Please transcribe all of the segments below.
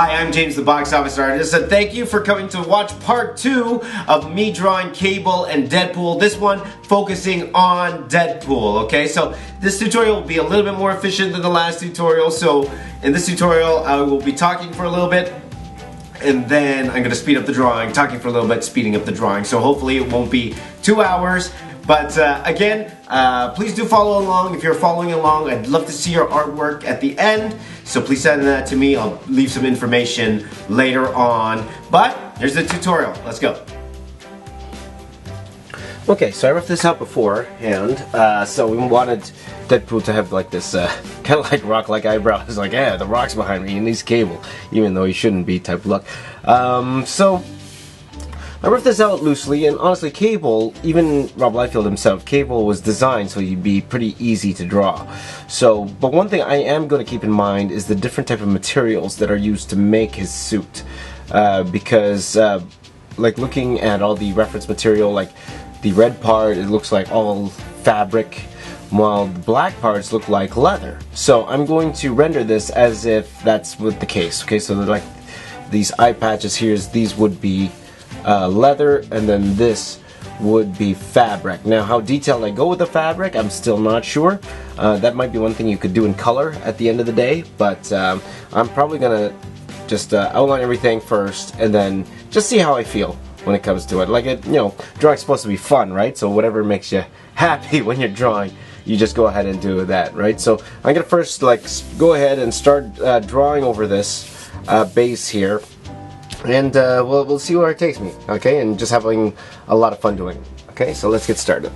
Hi, I'm James, the box office artist, and thank you for coming to watch part 2 of me drawing Cable and Deadpool. This one focusing on Deadpool, okay? So this tutorial will be a little bit more efficient than the last tutorial. So in this tutorial, I will be talking for a little bit, and then I'm going to speed up the drawing, talking for a little bit, speeding up the drawing. So hopefully it won't be 2 hours. But again, please do follow along. If you're following along, I'd love to see your artwork at the end. So please send that to me. I'll leave some information later on. But here's the tutorial. Let's go. Okay, so I roughed this out beforehand. So we wanted Deadpool to have like this kind of like rock-like eyebrows. Like, yeah, the rock's behind me and he's Cable, even though he shouldn't be type of look. So I roughed this out loosely, and honestly, Cable, even Rob Liefeld himself, Cable was designed so he'd be pretty easy to draw. So, but one thing I am going to keep in mind is the different type of materials that are used to make his suit. Because, like looking at all the reference material, like the red part, it looks like all fabric, while the black parts look like leather. So I'm going to render this as if that's what the case. Okay, so like these eye patches here, these would be leather, and then this would be fabric. Now, how detailed I go with the fabric, I'm still not sure. That might be one thing you could do in color at the end of the day, but I'm probably gonna just outline everything first, and then just see how I feel when it comes to it. Like, you know, drawing's supposed to be fun, right? So whatever makes you happy when you're drawing, you just go ahead and do that, right? So I'm gonna first like go ahead and start drawing over this base here. And we'll see where it takes me, okay? And just having a lot of fun doing it. Okay, so let's get started.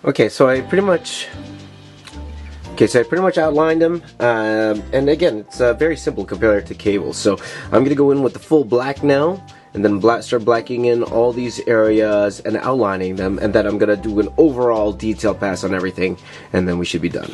Okay, so I pretty much outlined them, and again, it's very simple compared to cables. So I'm gonna go in with the full black now, and then start blacking in all these areas and outlining them, and then I'm gonna do an overall detail pass on everything, and then we should be done.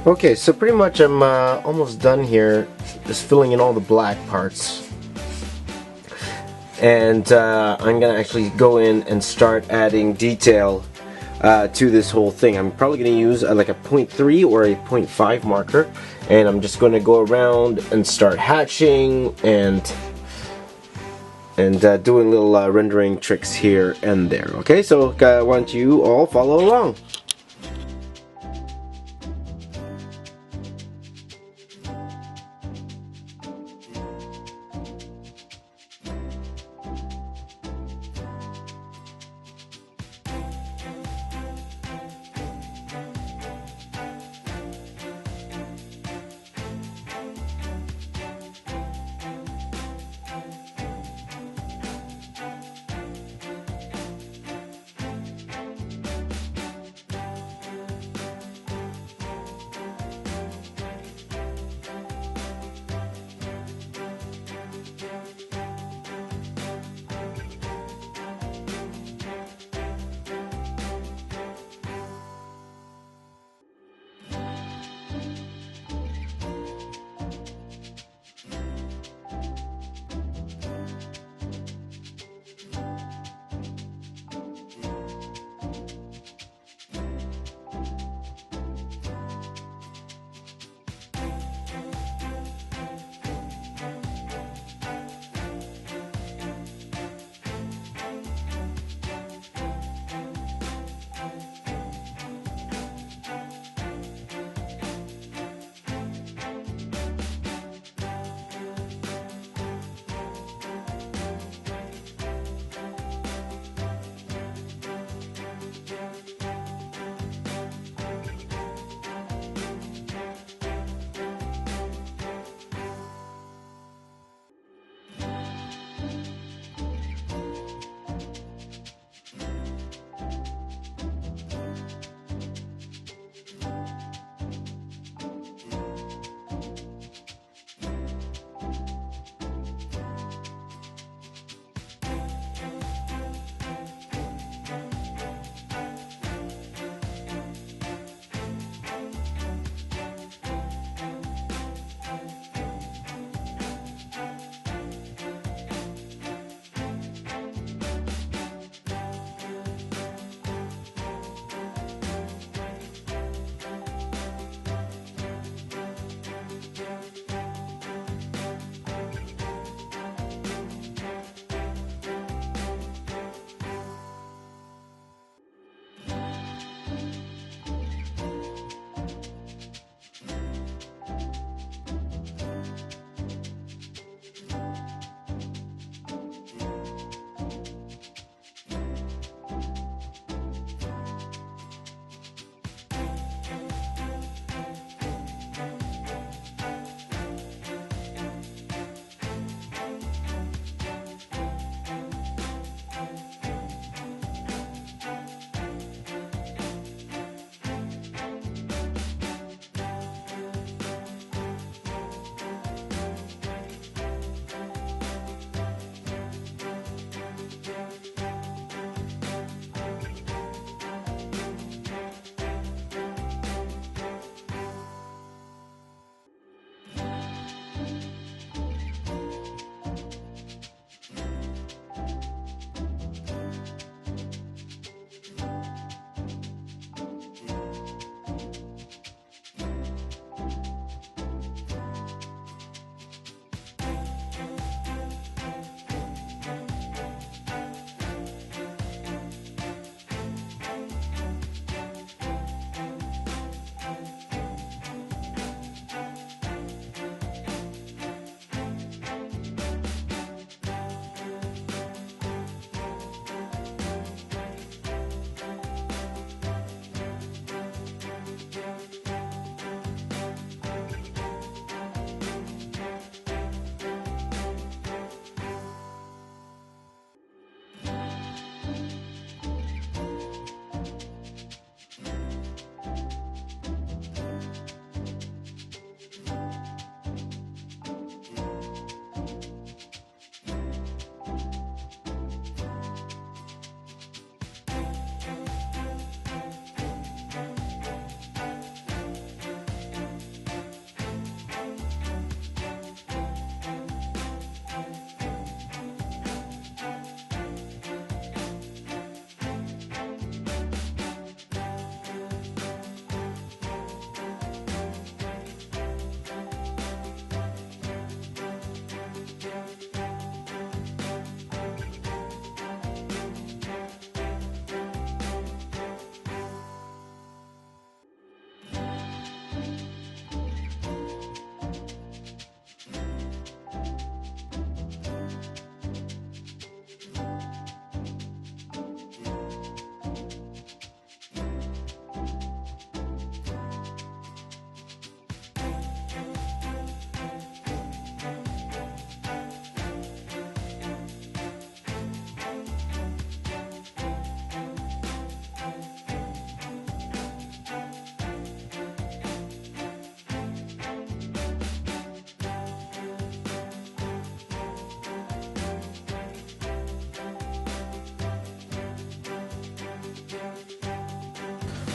Okay, so pretty much I'm almost done here, just filling in all the black parts. And I'm gonna actually go in and start adding detail to this whole thing. I'm probably gonna use like a 0.3 or a 0.5 marker, and I'm just gonna go around and start hatching and doing little rendering tricks here and there. Okay, so I want you all follow along.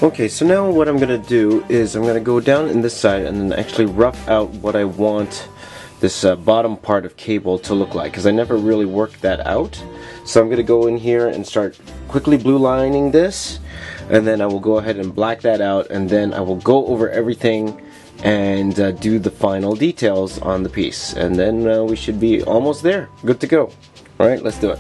Okay, so now what I'm going to do is I'm going to go down in this side and then actually rough out what I want this bottom part of cable to look like, because I never really worked that out. So I'm going to go in here and start quickly blue lining this, and then I will go ahead and black that out, and then I will go over everything and do the final details on the piece, and then we should be almost there, good to go. Alright, let's do it.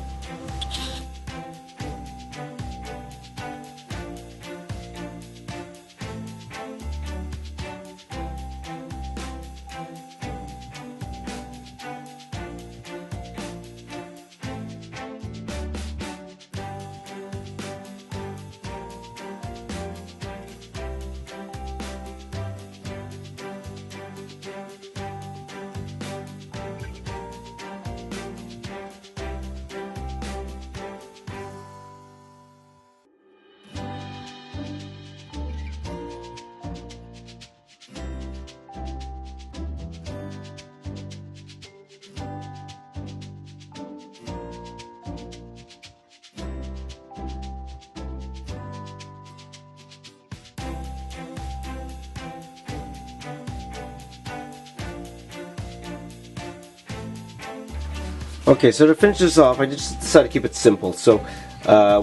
Okay, so to finish this off, I just decided to keep it simple. So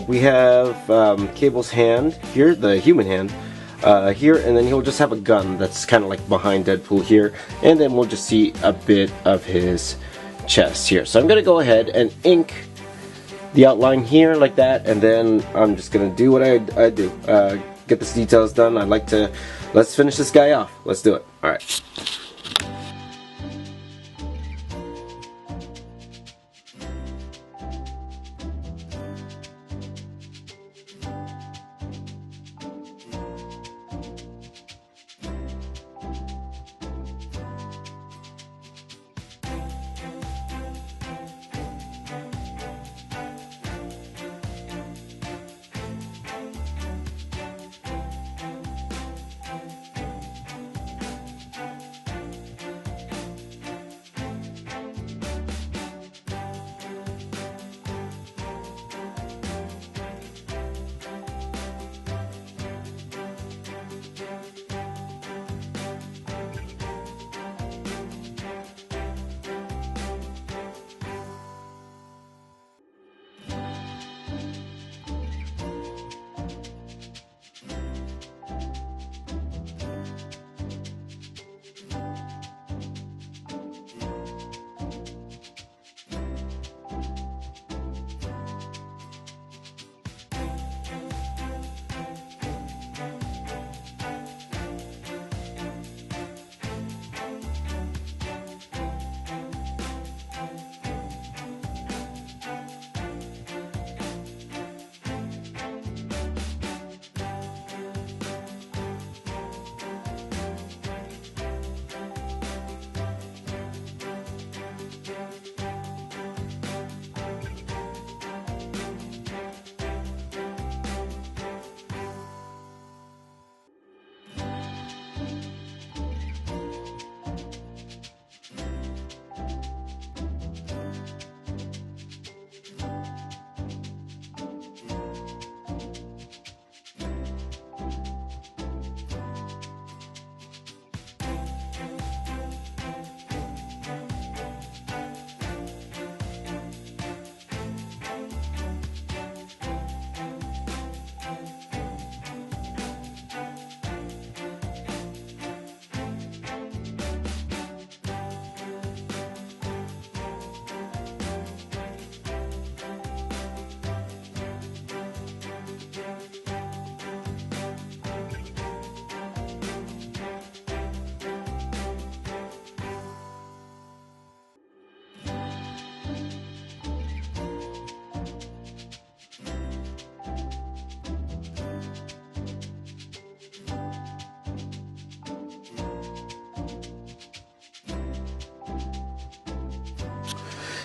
we have Cable's hand here, the human hand, here, and then he'll just have a gun that's kind of like behind Deadpool here, and then we'll just see a bit of his chest here. So I'm going to go ahead and ink the outline here like that, and then I'm just going to do what I do. Get this details done. Let's finish this guy off. Let's do it. Alright.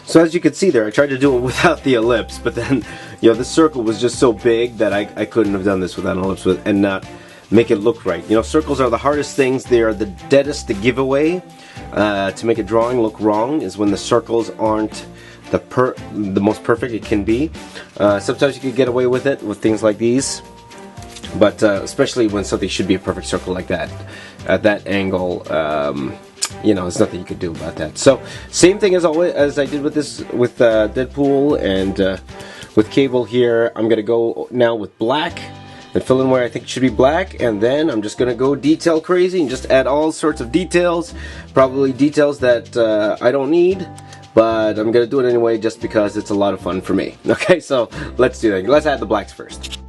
So as you can see there, I tried to do it without the ellipse, but then, you know, this circle was just so big that I couldn't have done this without an ellipse and not make it look right. You know, circles are the hardest things. They are the deadest to give away. To make a drawing look wrong is when the circles aren't the most perfect it can be. Sometimes you can get away with it with things like these. But especially when something should be a perfect circle like that, at that angle, there's nothing you could do about that. So same thing as always as I did with Deadpool and with Cable here. I'm gonna go now with black and fill in where I think it should be black, and then I'm just gonna go detail crazy and just add all sorts of details, probably details that I don't need, but I'm gonna do it anyway just because it's a lot of fun for me. Okay, so let's do that. Let's add the blacks first.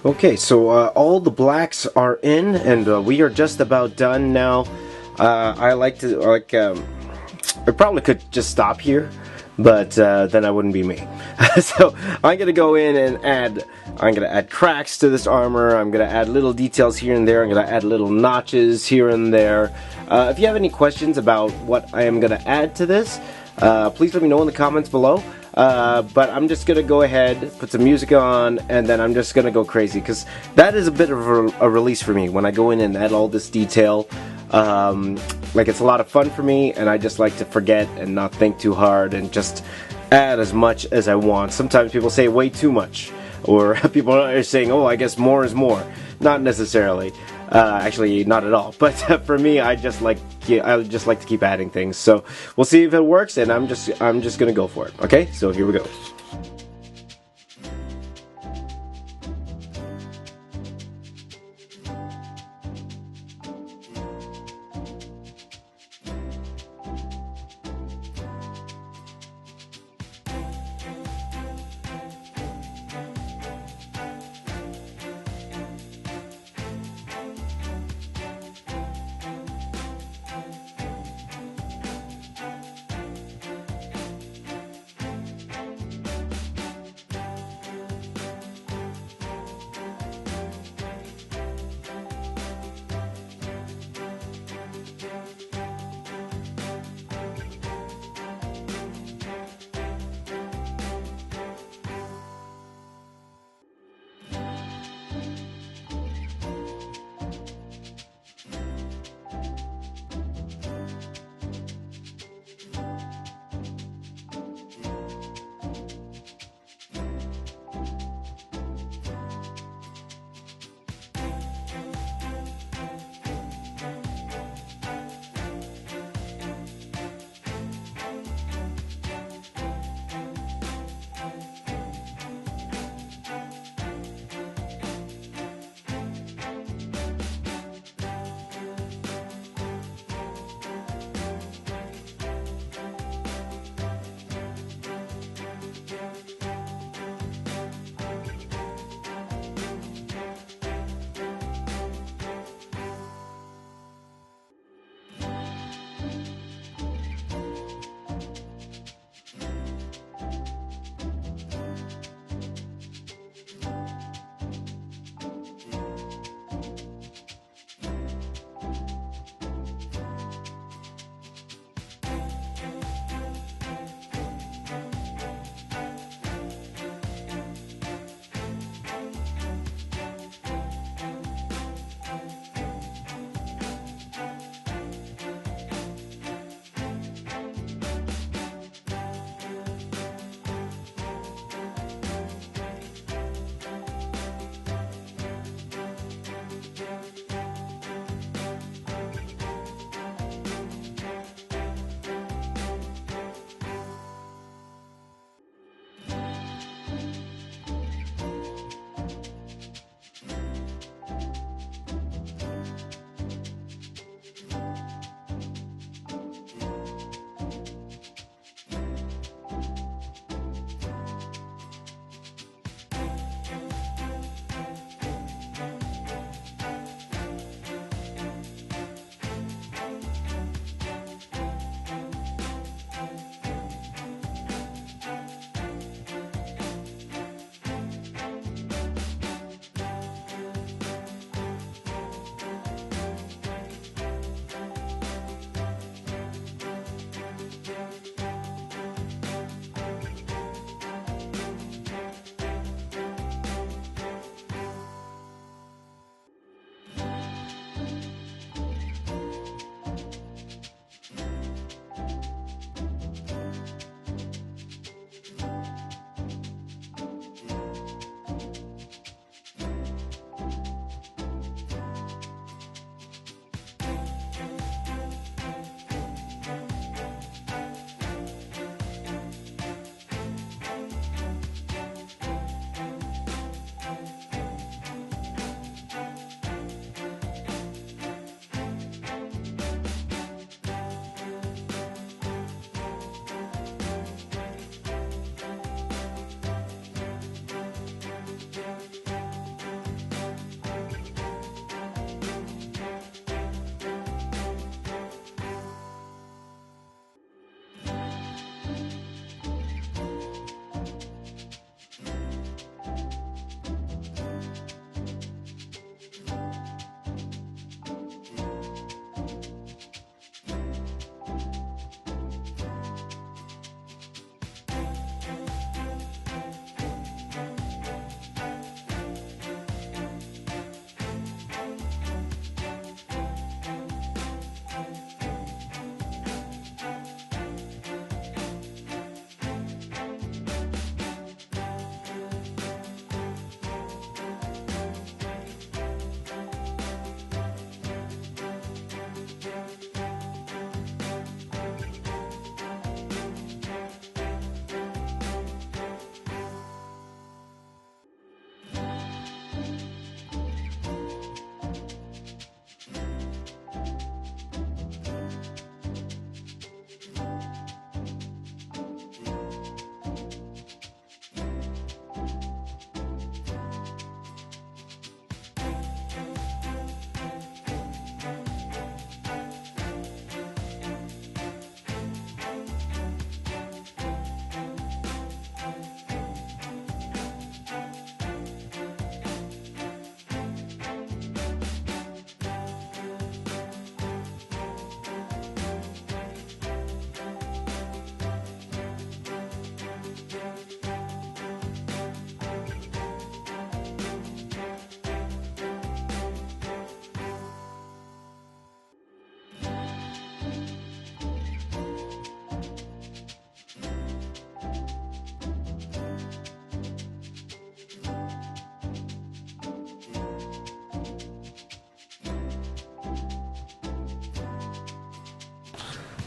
Okay, so all the blacks are in, and we are just about done now. I like to I probably could just stop here, but then I wouldn't be me. So I'm gonna go in and add. I'm gonna add cracks to this armor. I'm gonna add little details here and there. I'm gonna add little notches here and there. If you have any questions about what I am gonna add to this, please let me know in the comments below. But I'm just gonna go ahead, put some music on, and then I'm just gonna go crazy, because that is a bit of a release for me when I go in and add all this detail. Like, it's a lot of fun for me, and I just like to forget and not think too hard and just add as much as I want. Sometimes people say way too much, or people are saying, oh, I guess more is more. Not necessarily. Actually, not at all. But for me, I just like to keep adding things. So we'll see if it works, and I'm just gonna go for it. Okay, so here we go.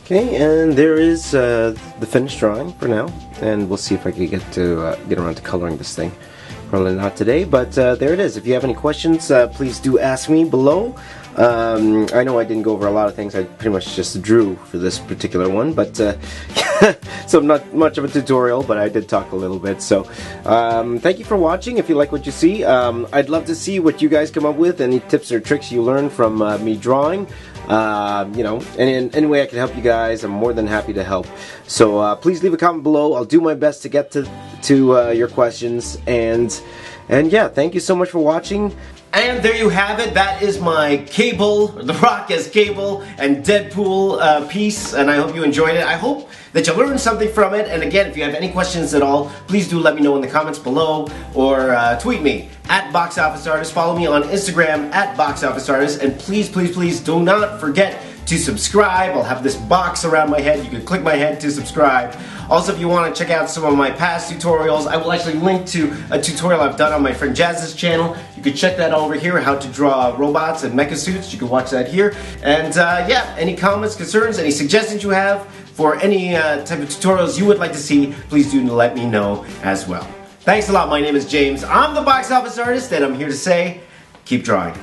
Okay, and there is the finished drawing for now, and we'll see if I can get around to coloring this thing. Probably not today, but there it is. If you have any questions, please do ask me below. I know I didn't go over a lot of things. I pretty much just drew for this particular one, but so not much of a tutorial, but I did talk a little bit. So thank you for watching. If you like what you see, I'd love to see what you guys come up with, any tips or tricks you learn from me drawing. You know, and in any way I can help you guys, I'm more than happy to help. So please leave a comment below. I'll do my best to get to your questions, and yeah, thank you so much for watching. And there you have it. That is my Cable, The Rock as Cable, and Deadpool piece, and I hope you enjoyed it. I hope that you learned something from it, and again, if you have any questions at all, please do let me know in the comments below, or tweet me at Box Office Artist. Follow me on Instagram at Box Office Artist, and please, please, please do not forget to subscribe. I'll have this box around my head. You can click my head to subscribe. Also, if you want to check out some of my past tutorials, I will actually link to a tutorial I've done on my friend Jazz's channel. You can check that over here, how to draw robots and mecha suits. You can watch that here. And yeah, any comments, concerns, any suggestions you have for any type of tutorials you would like to see, please do let me know as well. Thanks a lot. My name is James. I'm the Box Office Artist, and I'm here to say, keep drawing.